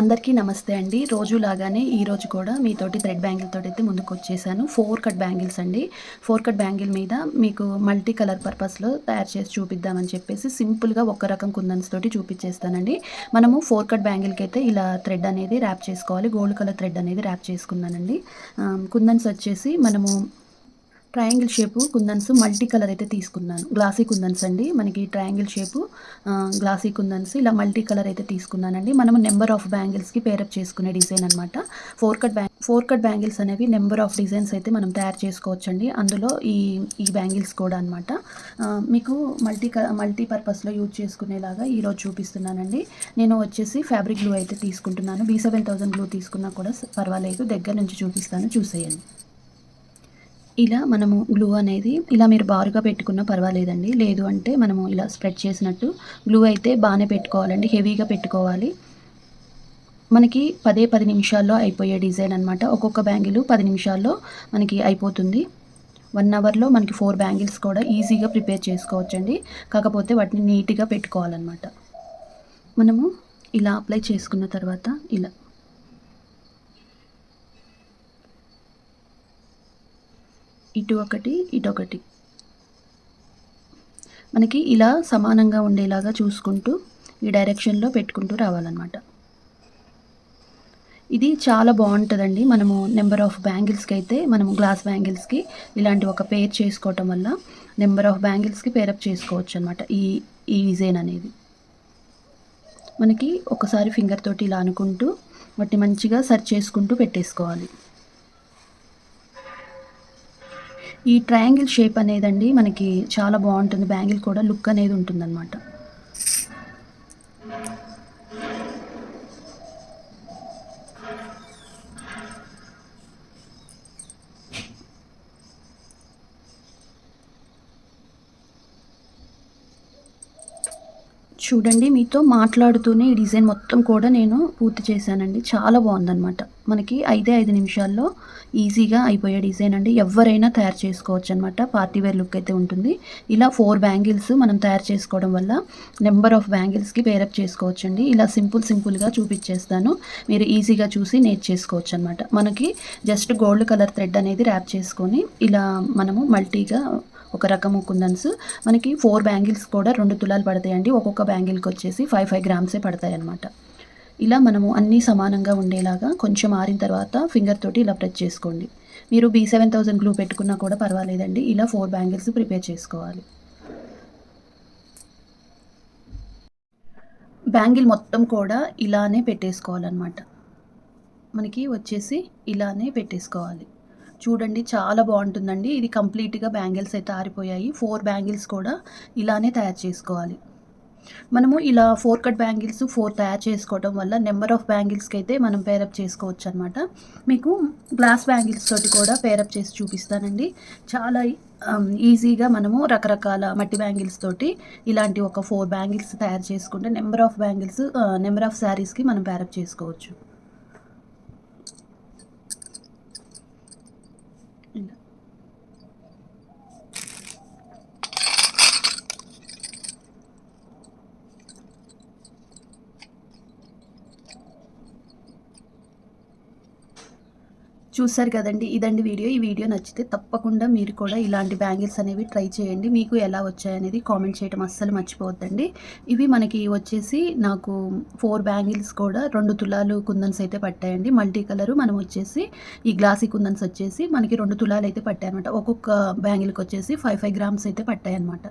అందరికీ నమస్తే అండి. రోజులాగానే ఈరోజు కూడా మీతోటి థ్రెడ్ బ్యాంగిల్‌తోటైతే ముందుకొచ్చేసాను. 4 కట్ బ్యాంగిల్స్ అండి. 4 కట్ బ్యాంగిల్ మీద మీకు మల్టీ కలర్ పర్పస్‌లో తయారు చేసి చూపిద్దామని చెప్పేసి సింపుల్‌గా ఒక రకం కుందన్స్ తోటి చూపిచ్చేస్తానండి. మనము 4 కట్ బ్యాంగిల్‌కైతే ఇలా థ్రెడ్ అనేది ర్యాప్ చేసుకోవాలి. గోల్డ్ కలర్ థ్రెడ్ అనేది ర్యాప్ చేసుకున్నానండి. కుందన్స్ వచ్చేసి మనము ట్రయాంగిల్ షేపు కుందన్స్ మల్టీ కలర్ అయితే తీసుకున్నాను. గ్లాసీ కుందన్స్ అండి. మనకి ట్రయాంగిల్ షేపు గ్లాసీ కుందన్స్ ఇలా మల్టీ కలర్ అయితే తీసుకున్నానండి. మనము నెంబర్ ఆఫ్ బ్యాంగిల్స్‌కి పేరప్ చేసుకునే డిజైన్ అనమాట. 4 కట్ బ్యాంగిల్స్ అనేవి నెంబర్ ఆఫ్ డిజైన్స్ అయితే మనం తయారు చేసుకోవచ్చండి. అందులో ఈ బ్యాంగిల్స్ కూడా అనమాట. మీకు మల్టీ పర్పస్‌లో యూజ్ చేసుకునేలాగా ఈరోజు చూపిస్తున్నానండి. నేను వచ్చేసి ఫ్యాబ్రిక్ గ్లూ అయితే తీసుకుంటున్నాను. B7000 గ్లూ తీసుకున్నా కూడా పర్వాలేదు. దగ్గర నుంచి చూపిస్తాను, చూసేయండి. ఇలా మనము గ్లూ అనేది ఇలా మీరు బారుగా పెట్టుకున్నా పర్వాలేదండి. లేదు అంటే మనము ఇలా స్ప్రెడ్ చేసినట్టు గ్లూ అయితే బాగానే పెట్టుకోవాలండి. హెవీగా పెట్టుకోవాలి. మనకి 10 నిమిషాల్లో అయిపోయే డిజైన్ అనమాట. ఒక్కొక్క బ్యాంగిల్ 10 నిమిషాల్లో మనకి అయిపోతుంది. 1 అవర్లో మనకి 4 బ్యాంగిల్స్ కూడా ఈజీగా ప్రిపేర్ చేసుకోవచ్చండి. కాకపోతే వాటిని నీట్‌గా పెట్టుకోవాలన్నమాట. మనము ఇలా అప్లై చేసుకున్న తర్వాత ఇలా ఇటు ఒకటి, ఇటొకటి మనకి ఇలా సమానంగా ఉండేలాగా చూసుకుంటూ ఈ డైరెక్షన్‌లో పెట్టుకుంటూ రావాలన్నమాట. ఇది చాలా బాగుంటుందండి. మనము నెంబర్ ఆఫ్ బ్యాంగిల్స్‌కి అయితే మనము గ్లాస్ బ్యాంగిల్స్‌కి ఇలాంటి ఒక పేర్ చేసుకోవటం వల్ల నెంబర్ ఆఫ్ బ్యాంగిల్స్‌కి పేరప్ చేసుకోవచ్చు అనమాట. ఈ డిజైన్ అనేది మనకి ఒకసారి ఫింగర్ తోటి ఇలా అనుకుంటూ వాటిని మంచిగా సర్చ్ చేసుకుంటూ పెట్టేసుకోవాలి. ఈ ట్రయాంగిల్ షేప్ అనేదండి మనకి చాలా బాగుంటుంది. బ్యాంగిల్ కూడా లుక్ అనేది ఉంటుందన్నమాట. చూడండి, మీతో మాట్లాడుతూనే ఈ డిజైన్ మొత్తం కూడా నేను పూర్తి చేశానండి. చాలా బాగుందనమాట. మనకి 5 నిమిషాల్లో ఈజీగా అయిపోయే డిజైన్ అండి. ఎవరైనా తయారు చేసుకోవచ్చు అనమాట. పార్టీ వేర్ లుక్ అయితే ఉంటుంది. ఇలా 4 బ్యాంగిల్స్ మనం తయారు చేసుకోవడం వల్ల నెంబర్ ఆఫ్ బ్యాంగిల్స్‌కి పేరప్ చేసుకోవచ్చండి. ఇలా సింపుల్‌గా చూపించేస్తాను. మీరు ఈజీగా చూసి నేర్చేసుకోవచ్చు అనమాట. మనకి జస్ట్ గోల్డ్ కలర్ థ్రెడ్ అనేది ర్యాప్ చేసుకొని ఇలా మనము మల్టీగా ఒక రకము కుందన్స్ మనకి 4 బ్యాంగిల్స్ కూడా 2 తులాలు పడతాయండి. ఒక్కొక్క బ్యాంగిల్కి వచ్చేసి 5 గ్రామ్సే పడతాయి అన్నమాట. ఇలా మనము అన్నీ సమానంగా ఉండేలాగా కొంచెం ఆరిన తర్వాత ఫింగర్ తోటి ఇలా ప్రెస్ చేసుకోండి. మీరు B7000 గ్లూ పెట్టుకున్నా కూడా పర్వాలేదండి. ఇలా 4 బ్యాంగిల్స్ ప్రిపేర్ చేసుకోవాలి. బ్యాంగిల్ మొత్తం కూడా ఇలానే పెట్టేసుకోవాలన్నమాట. మనకి వచ్చేసి ఇలానే పెట్టేసుకోవాలి. చూడండి, చాలా బాగుంటుందండి. ఇది కంప్లీట్‌గా బ్యాంగిల్స్ అయితే ఆరిపోయాయి. 4 బ్యాంగిల్స్ కూడా ఇలానే తయారు చేసుకోవాలి. మనము ఇలా 4 కట్ బ్యాంగిల్స్ 4 తయారు చేసుకోవడం వల్ల నెంబర్ ఆఫ్ బ్యాంగిల్స్‌కి అయితే మనం పేరప్ చేసుకోవచ్చు అనమాట. మీకు గ్లాస్ బ్యాంగిల్స్ తోటి కూడా పేరప్ చేసి చూపిస్తానండి. చాలా ఈజీగా మనము రకరకాల మట్టి బ్యాంగిల్స్ తోటి ఇలాంటి ఒక 4 బ్యాంగిల్స్ తయారు చేసుకుంటే నెంబర్ ఆఫ్ శారీస్‌కి మనం పేరప్ చేసుకోవచ్చు. చూసారు కదండి, ఇదండి వీడియో. ఈ వీడియో నచ్చితే తప్పకుండా మీరు కూడా ఇలాంటి బ్యాంగిల్స్ అనేవి ట్రై చేయండి. మీకు ఎలా వచ్చాయనేది కామెంట్ చేయడం అస్సలు మర్చిపోవద్దండి. ఇవి మనకి వచ్చేసి నాకు 4 బ్యాంగిల్స్ కూడా 2 తులాలు కుందన్స్ అయితే పట్టాయండి. మల్టీ కలరు మనం వచ్చేసి ఈ గ్లాసీ కుందన్స్ వచ్చేసి మనకి 2 తులాలు అయితే పట్టాయన్నమాట. ఒక్కొక్క బ్యాంగిల్కి వచ్చేసి 5 గ్రామ్స్ అయితే పట్టాయన్నమాట.